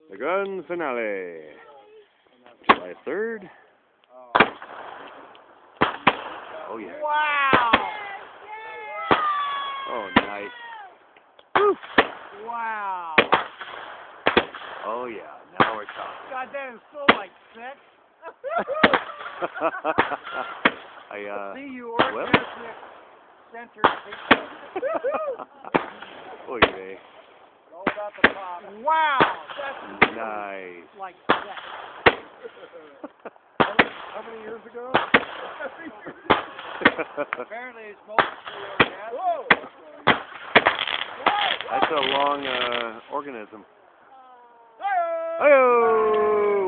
The grand finale. July 3rd. Oh, yeah. Wow! Oh, nice. Woo. Wow! Oh, yeah. Now we're talking. God, that is so like sex. See, you orgasmic centered people. Oh, yeah. All about the pop. Wow! That's Nice. like sex. How many years ago? Apparently it's mostly orgasmic. Whoa! That's a long organism. Hi-yo!